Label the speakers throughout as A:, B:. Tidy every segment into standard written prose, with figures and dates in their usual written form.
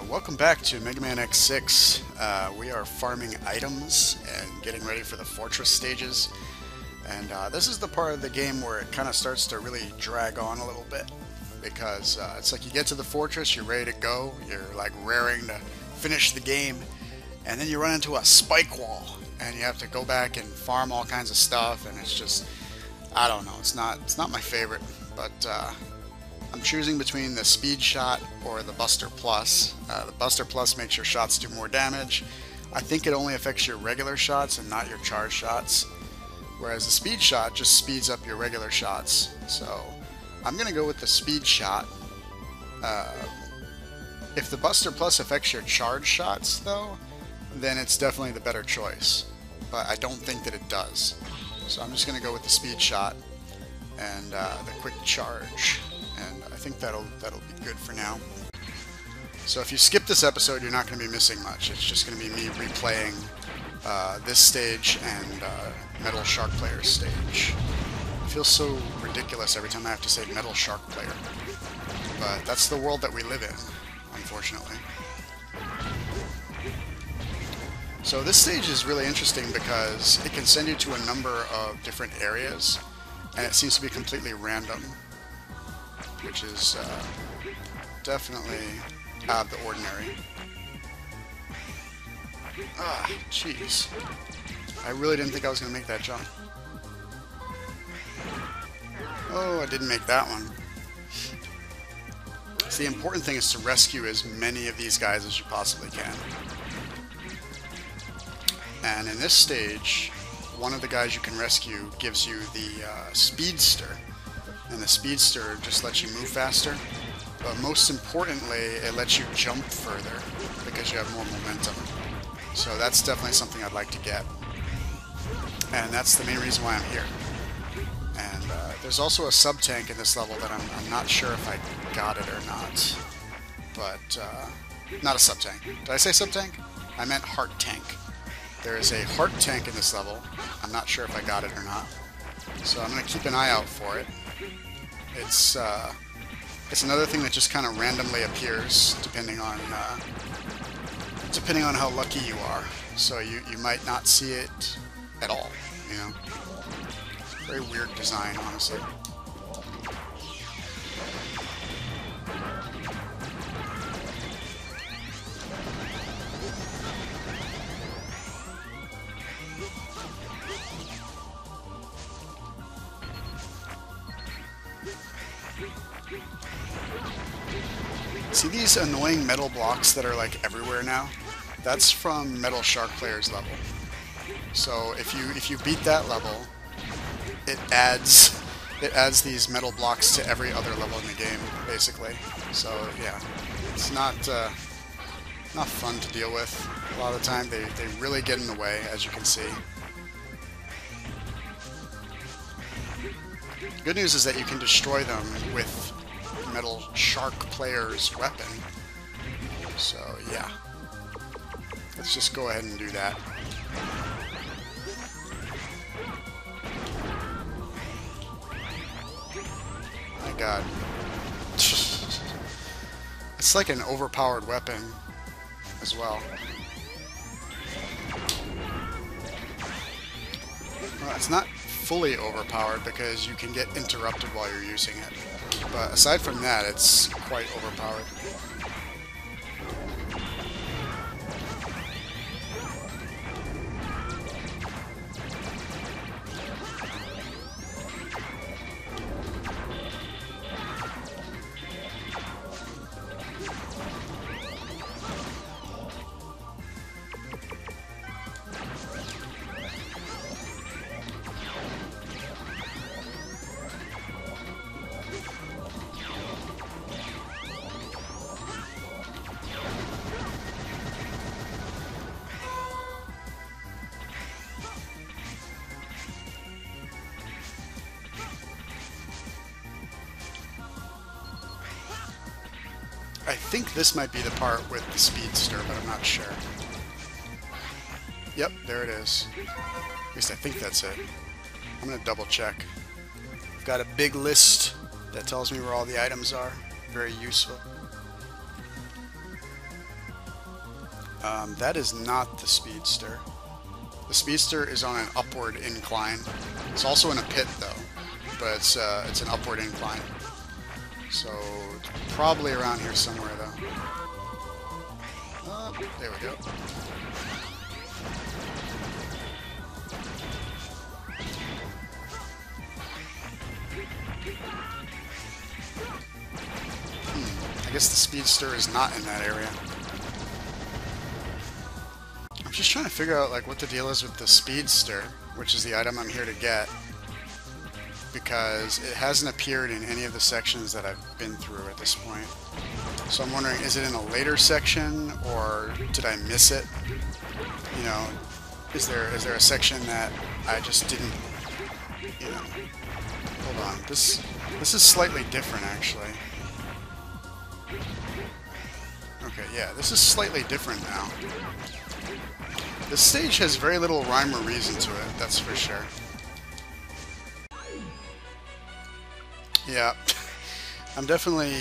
A: Welcome back to Mega Man X6. We are farming items and getting ready for the fortress stages. And this is the part of the game where it kind of starts to really drag on a little bit. Because it's like you get to the fortress, you're ready to go, you're like raring to finish the game. And then you run into a spike wall. And you have to go back and farm all kinds of stuff. And it's just, I don't know, it's not my favorite. But I'm choosing between the Speed Shot or the Buster Plus. The Buster Plus makes your shots do more damage. I think it only affects your regular shots and not your charge shots. Whereas the Speed Shot just speeds up your regular shots. So I'm going to go with the Speed Shot. If the Buster Plus affects your charge shots, though, then it's definitely the better choice. But I don't think that it does. So I'm just going to go with the Speed Shot and the Quick Charge. And I think that'll be good for now. So if you skip this episode, you're not going to be missing much. It's just going to be me replaying this stage and Metal Shark Player's stage. It feels so ridiculous every time I have to say Metal Shark Player. But that's the world that we live in, unfortunately. So this stage is really interesting because it can send you to a number of different areas, and it seems to be completely random, which is definitely out of the ordinary. Ah, jeez. I really didn't think I was going to make that jump. Oh, I didn't make that one. So the important thing is to rescue as many of these guys as you possibly can. And in this stage, one of the guys you can rescue gives you the Speedster. And the Speedster just lets you move faster. But most importantly, it lets you jump further because you have more momentum. So that's definitely something I'd like to get. And that's the main reason why I'm here. And there's also a sub-tank in this level that I'm not sure if I got it or not. But, not a sub-tank. Did I say sub-tank? I meant heart tank. There is a heart tank in this level. I'm not sure if I got it or not. So I'm going to keep an eye out for it. It's another thing that just kind of randomly appears depending on how lucky you are. So you might not see it at all, you know. Very weird design, honestly. See these annoying metal blocks that are like everywhere now? That's from Metal Shark Player's level. So if you beat that level, it adds these metal blocks to every other level in the game, basically. So yeah, it's not fun to deal with. A lot of the time they really get in the way, as you can see. Good news is that you can destroy them with Metal Shark Player's weapon. So yeah, let's just go ahead and do that. My god. It's like an overpowered weapon as well. Well, it's not fully overpowered because you can get interrupted while you're using it. But aside from that, it's quite overpowered. I think this might be the part with the Speedster, but I'm not sure. Yep, there it is. At least I think that's it. I'm going to double check. I've got a big list that tells me where all the items are. Very useful. That is not the Speedster. The Speedster is on an upward incline. It's also in a pit though, but it's an upward incline. So probably around here somewhere though. There we go. I guess the Speedster is not in that area. I'm just trying to figure out like what the deal is with the Speedster, which is the item I'm here to get, because it hasn't appeared in any of the sections that I've been through at this point. So I'm wondering, is it in a later section, or did I miss it? You know, is there a section that I just didn't, you know? Hold on, this is slightly different actually. Okay, yeah, this is slightly different now. This stage has very little rhyme or reason to it, that's for sure. Yeah, I'm definitely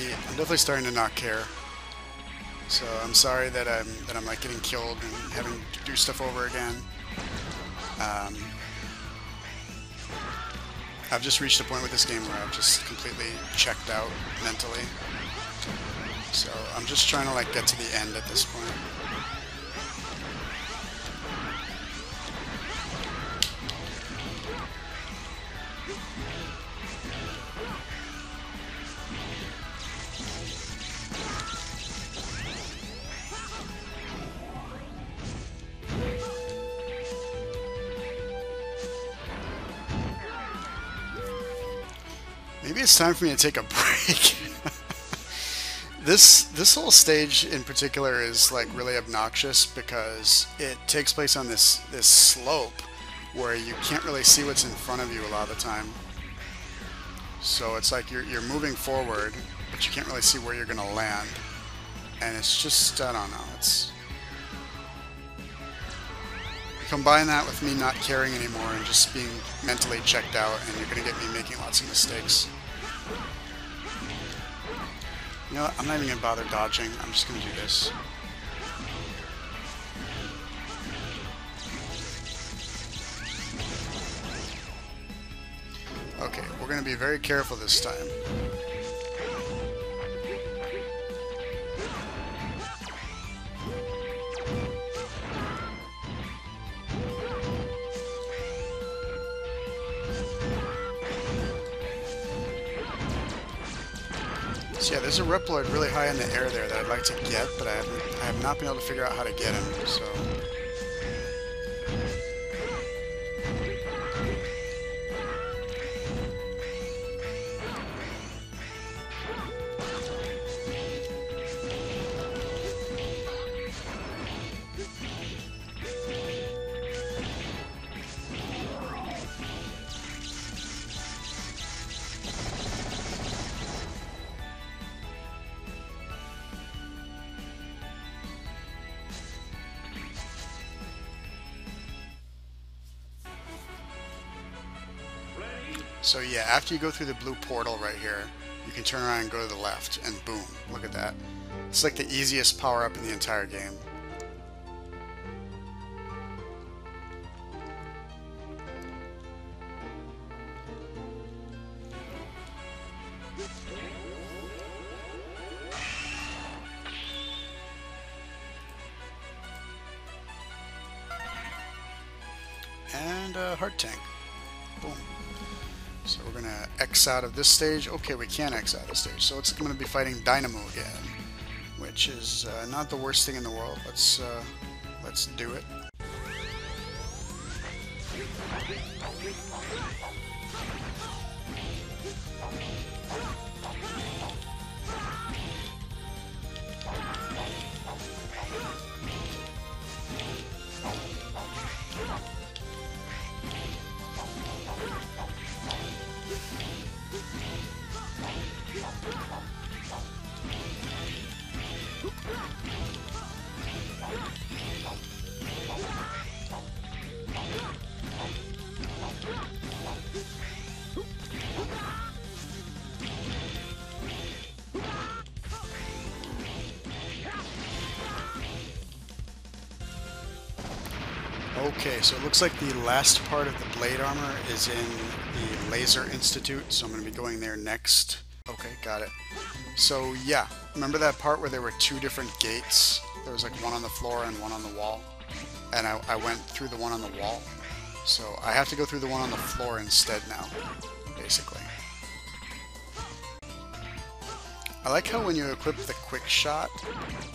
A: starting to not care. So I'm sorry that I'm like getting killed and having to do stuff over again. I've just reached a point with this game where I've just completely checked out mentally. So I'm just trying to like get to the end at this point. Maybe it's time for me to take a break. This whole stage in particular is like really obnoxious because it takes place on this slope where you can't really see what's in front of you a lot of the time. So it's like you're moving forward, but you can't really see where you're gonna land. And it's just, I don't know, it's... Combine that with me not caring anymore and just being mentally checked out, and you're gonna get me making lots of mistakes. You know what? I'm not even gonna bother dodging. I'm just gonna do this. Okay, we're gonna be very careful this time. So yeah, there's a Reploid really high in the air there that I'd like to get, but I have not been able to figure out how to get him, so... So yeah, after you go through the blue portal right here, you can turn around and go to the left, and boom, look at that. It's like the easiest power-up in the entire game. And a heart tank. Boom. So we're going to X out of this stage. Okay, we can X out of the stage. So it's going to be fighting Dynamo again, which is not the worst thing in the world. Let's do it. Okay, so it looks like the last part of the blade armor is in the Laser Institute, so I'm going to be going there next. Okay, got it. So yeah, remember that part where there were two different gates? There was like one on the floor and one on the wall. And I went through the one on the wall. So I have to go through the one on the floor instead now, basically. I like how when you equip the quick shot,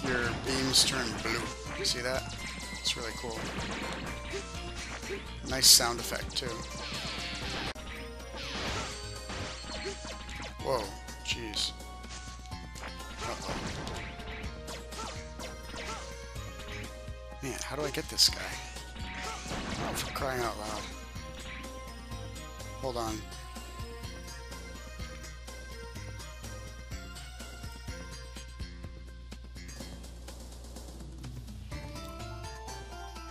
A: your beams turn blue. You see that? It's really cool. Nice sound effect too. Whoa, jeez. Uh-oh. Man, how do I get this guy? Oh, for crying out loud. Hold on.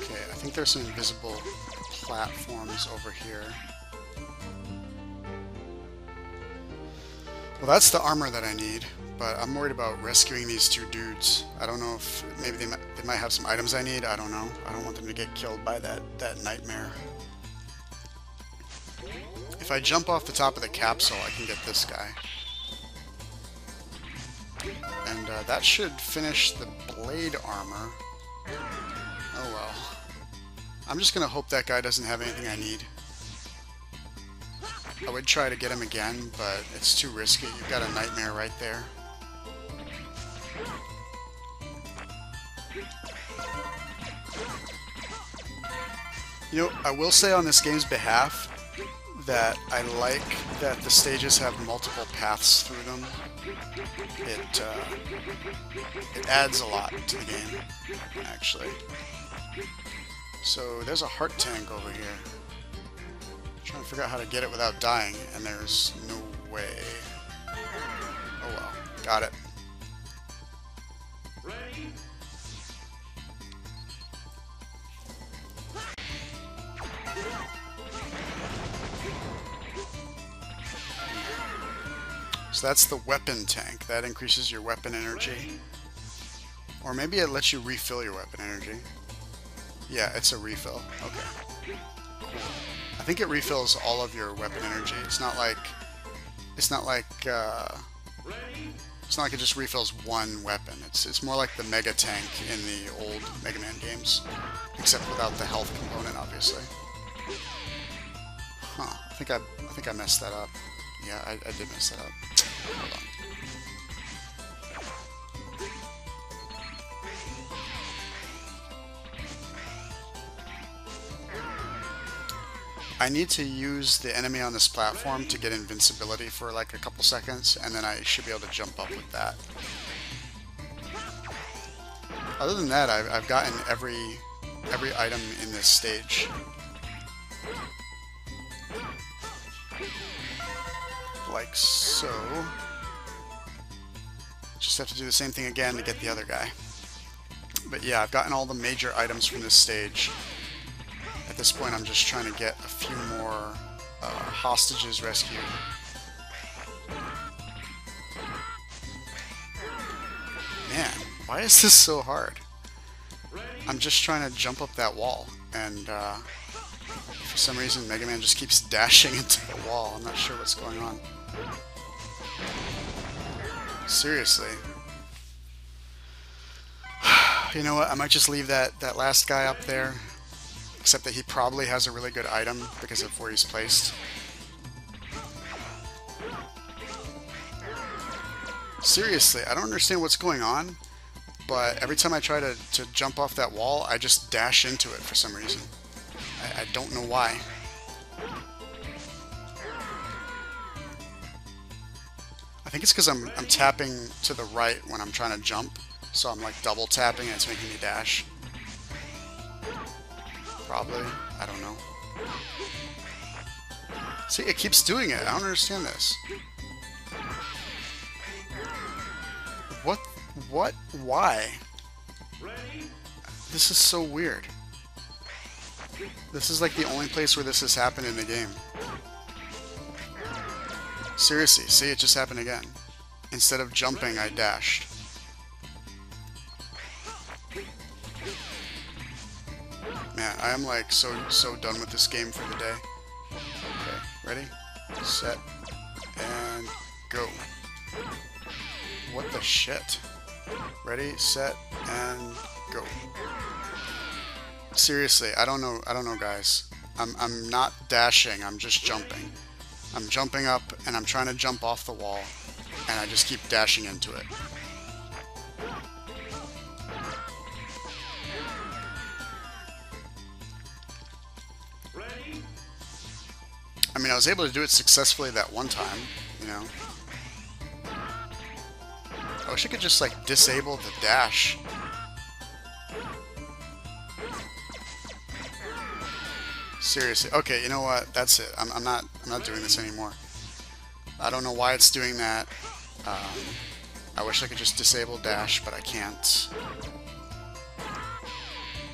A: Okay, I think there's some invisible platforms over here. Well, that's the armor that I need, but I'm worried about rescuing these two dudes. I don't know if maybe they might have some items I need. I don't know. I don't want them to get killed by that nightmare. If I jump off the top of the capsule, I can get this guy. And that should finish the blade armor. Oh well. I'm just gonna hope that guy doesn't have anything I need. I would try to get him again, but it's too risky. You've got a nightmare right there. You know, I will say on this game's behalf that I like that the stages have multiple paths through them. It adds a lot to the game, actually. So there's a heart tank over here. I'm trying to figure out how to get it without dying, and there's no way. Oh well, got it. So that's the weapon tank. That increases your weapon energy. Or maybe it lets you refill your weapon energy. Yeah, it's a refill. Okay. Cool. I think it refills all of your weapon energy. It's not like it just refills one weapon. It's more like the Mega Tank in the old Mega Man games, except without the health component, obviously. Huh? I think I messed that up. Yeah, I did mess that up. Hold on. I need to use the enemy on this platform to get invincibility for like a couple seconds, and then I should be able to jump up with that. Other than that, I've gotten every item in this stage. Like so. Just have to do the same thing again to get the other guy. But yeah, I've gotten all the major items from this stage. At this point, I'm just trying to get a few more hostages rescued. Man, why is this so hard? I'm just trying to jump up that wall, and for some reason Mega Man just keeps dashing into the wall. I'm not sure what's going on. Seriously. You know what, I might just leave that last guy up there. Except that he probably has a really good item because of where he's placed. Seriously, I don't understand what's going on, but every time I try to jump off that wall, I just dash into it for some reason. I don't know why. I think it's because I'm tapping to the right when I'm trying to jump, so I'm like double tapping and it's making me dash. Probably. I don't know. See, it keeps doing it. I don't understand this. What? Why? This is so weird. This is like the only place where this has happened in the game. Seriously, see, it just happened again. Instead of jumping, I dashed. Man, man, I am like so done with this game for the day. Okay, ready, set, and go. What the shit? Ready, set, and go. Seriously, I don't know, guys. I'm not dashing, I'm just jumping. I'm jumping up and I'm trying to jump off the wall and I just keep dashing into it. I mean, I was able to do it successfully that one time, you know. I wish I could just like disable the dash. Seriously. Okay, you know what? That's it. I'm not doing this anymore. I don't know why it's doing that. I wish I could just disable dash, but I can't.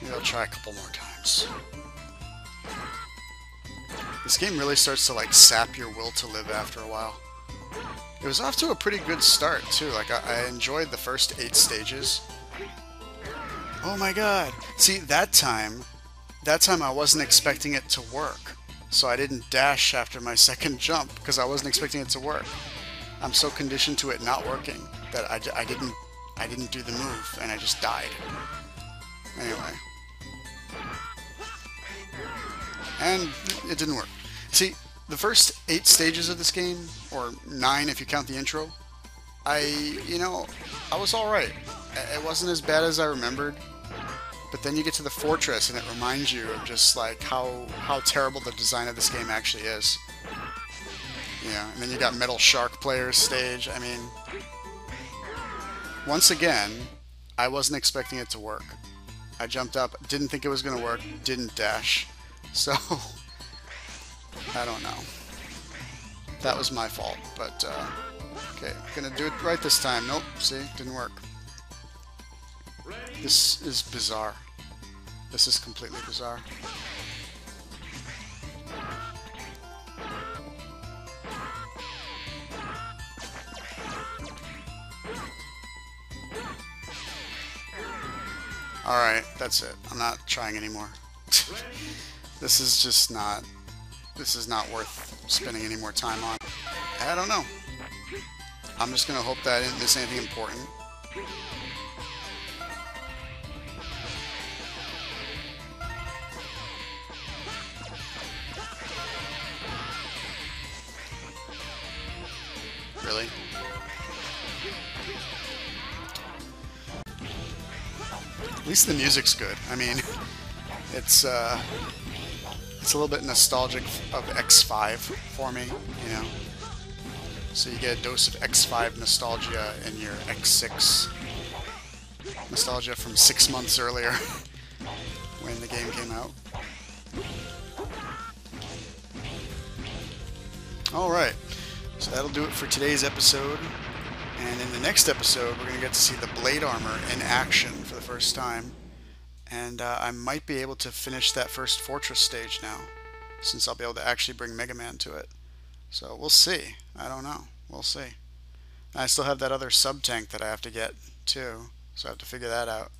A: Maybe I'll try a couple more times. This game really starts to like sap your will to live after a while. It was off to a pretty good start too. Like I enjoyed the first 8 stages. Oh my god. See, that time I wasn't expecting it to work. So I didn't dash after my second jump because I wasn't expecting it to work. I'm so conditioned to it not working that I didn't do the move and I just died. Anyway. And it didn't work. See, the first 8 stages of this game, or 9 if you count the intro, I was alright. It wasn't as bad as I remembered. But then you get to the fortress and it reminds you of just like how terrible the design of this game actually is. Yeah, and then you got Metal Shark Players stage. I mean, once again, I wasn't expecting it to work. I jumped up, didn't think it was going to work, didn't dash. So, I don't know. That was my fault, but, okay, gonna do it right this time. Nope, see, didn't work. This is bizarre. This is completely bizarre. Alright, that's it. I'm not trying anymore. This is just not... This is not worth spending any more time on. I don't know. I'm just gonna hope that I didn't miss anything important. Really? At least the music's good. I mean, it's a little bit nostalgic of X5 for me, you know. So you get a dose of X5 nostalgia in your X6 nostalgia from 6 months earlier when the game came out. Alright, so that'll do it for today's episode. And in the next episode, we're going to get to see the Blade Armor in action for the first time. And I might be able to finish that first fortress stage now, since I'll be able to actually bring Mega Man to it. So we'll see. I don't know. We'll see. I still have that other sub-tank that I have to get, too. So I have to figure that out.